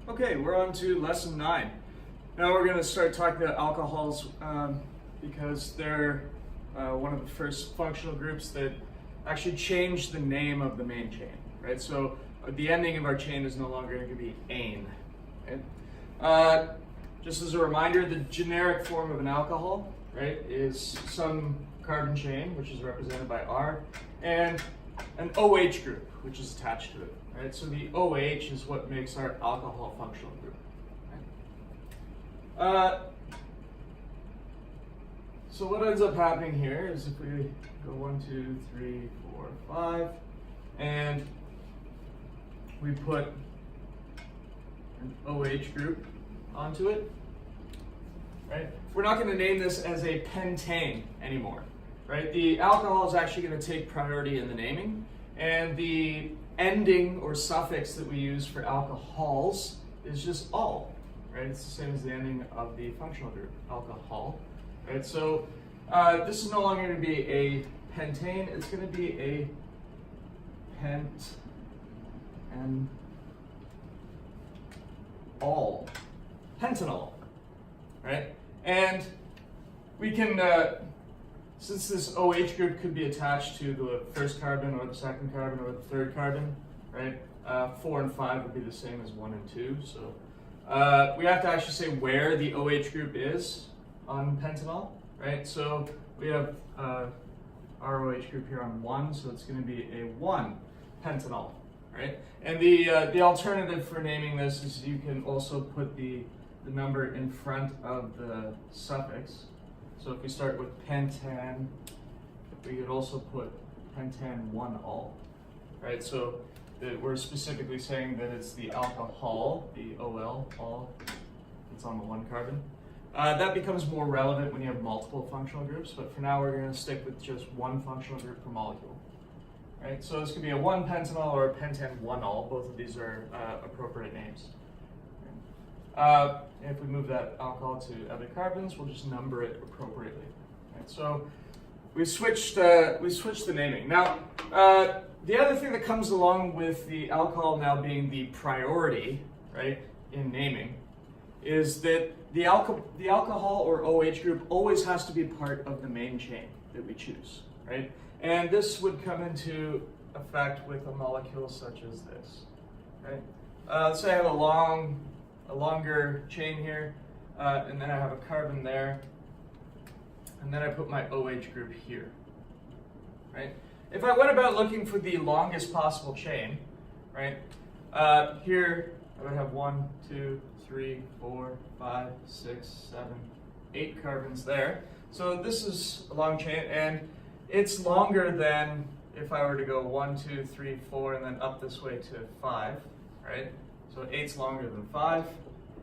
Okay, we're on to lesson 9. Now we're going to start talking about alcohols because they're one of the first functional groups that actually changed the name of the main chain, right? So the ending of our chain is no longer going to be ane. Okay? Just as a reminder, the generic form of an alcohol, right, is some carbon chain, which is represented by R, and an OH group, which is attached to it. Right? So the OH is what makes our alcohol functional group. Right? So what ends up happening here is if we go 1, 2, 3, 4, 5, and we put an OH group onto it, right? We're not going to name this as a pentane anymore, right? The alcohol is actually going to take priority in the naming, and the ending or suffix that we use for alcohols is just -ol, right? It's the same as the ending of the functional group, alcohol, right? So this is no longer going to be a pentane, it's going to be a pentanol, right? And we can, since this OH group could be attached to the first carbon or the second carbon or the third carbon, right? 4 and 5 would be the same as 1 and 2. So we have to actually say where the OH group is on pentanol, right? So we have our OH group here on 1, so it's going to be a 1 pentanol, right? And the alternative for naming this is you can also put the number in front of the suffix. So if we start with pentan, we could also put pentan-1-ol, right? So we're specifically saying that it's the alcohol, the OL, all, it's on the 1 carbon. That becomes more relevant when you have multiple functional groups, but for now we're going to stick with just 1 functional group per molecule. Right? So this could be a 1-pentanol or a pentan-1-ol. Both of these are appropriate names. If we move that alcohol to other carbons, we'll just number it appropriately. Right? So we switched the naming. Now, the other thing that comes along with the alcohol now being the priority, right, in naming, is that the alcohol or OH group always has to be part of the main chain that we choose, right? And this would come into effect with a molecule such as this, right? Let's say I have a longer chain here, and then I have a carbon there, and then I put my OH group here, right? If I went about looking for the longest possible chain, right, here I would have 1, 2, 3, 4, 5, 6, 7, 8 carbons there. So this is a long chain, and it's longer than if I were to go 1, 2, 3, 4, and then up this way to 5, right? So 8's longer than 5.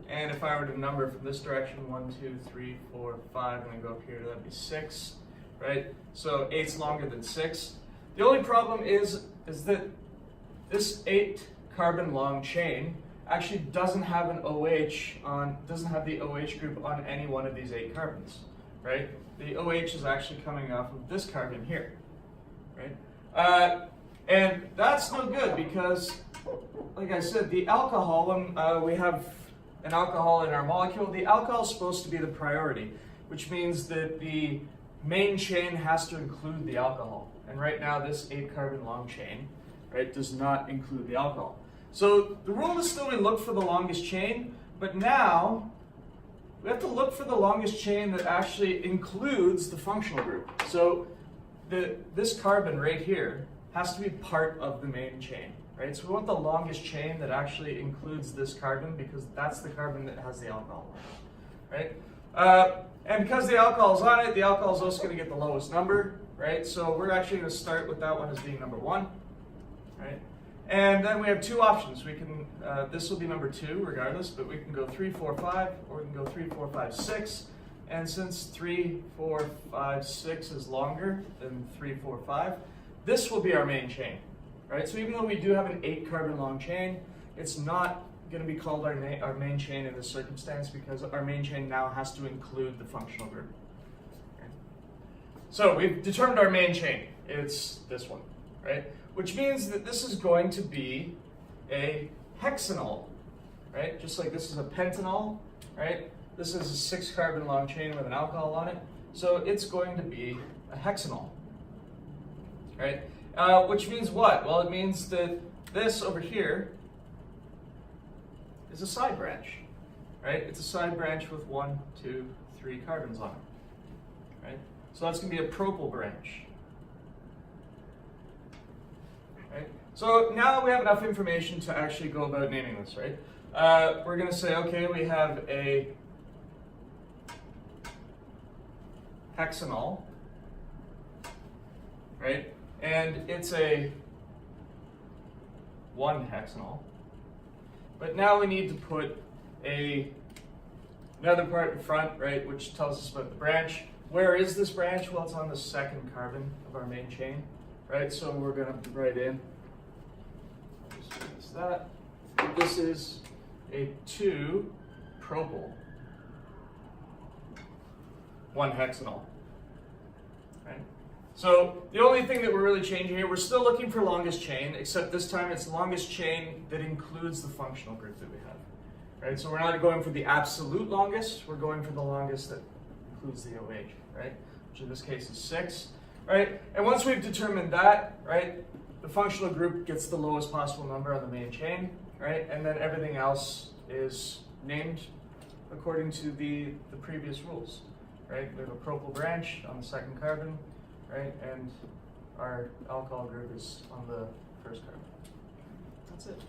And if I were to number from this direction, 1, 2, 3, 4, 5, and then go up here, that'd be 6, right? So 8's longer than 6. The only problem is that this 8 carbon long chain actually doesn't have an OH doesn't have the OH group on any one of these 8 carbons, right? The OH is actually coming off of this carbon here, right? And that's no good because, like I said, the alcohol, when we have an alcohol in our molecule, the alcohol is supposed to be the priority, which means that the main chain has to include the alcohol. And right now, this 8 carbon long chain, right, does not include the alcohol. So the rule is still we look for the longest chain, but now we have to look for the longest chain that actually includes the functional group. So this carbon right here has to be part of the main chain, right? So we want the longest chain that actually includes this carbon because that's the carbon that has the alcohol, right? And because the alcohol is on it, the alcohol is also going to get the lowest number, right? So we're actually going to start with that one as being number 1, right? And then we have 2 options. We can, this will be number 2 regardless, but we can go 3, 4, 5, or we can go 3, 4, 5, 6. And since 3, 4, 5, 6 is longer than 3, 4, 5, this will be our main chain, right? So even though we do have an 8 carbon long chain, it's not going to be called our main chain in this circumstance because our main chain now has to include the functional group. Okay. So we've determined our main chain. It's this one, right? Which means that this is going to be a hexanol, right? Just like this is a pentanol, right? This is a 6-carbon long chain with an alcohol on it. So it's going to be a hexanol, right? Which means what? Well, it means that this over here is a side branch, right? It's a side branch with 1, 2, 3 carbons on it, right? So that's going to be a propyl branch, right? So now we have enough information to actually go about naming this, right? We're going to say, okay, we have a hexanol, right? And it's a 1-hexanol. But now we need to put another part in front, right, which tells us about the branch. Where is this branch? Well, it's on the 2nd carbon of our main chain, right? So we're going to write in, just fix that. This is a 2-propyl 1-hexanol, right? So the only thing that we're really changing here, we're still looking for longest chain, except this time it's longest chain that includes the functional group that we have, right? So we're not going for the absolute longest, we're going for the longest that includes the OH, right? Which in this case is 6, right? And once we've determined that, right, the functional group gets the lowest possible number on the main chain, right? And then everything else is named according to the previous rules, right? We have a propyl branch on the 2nd carbon, right? And our alcohol group is on the 1st carbon. That's it.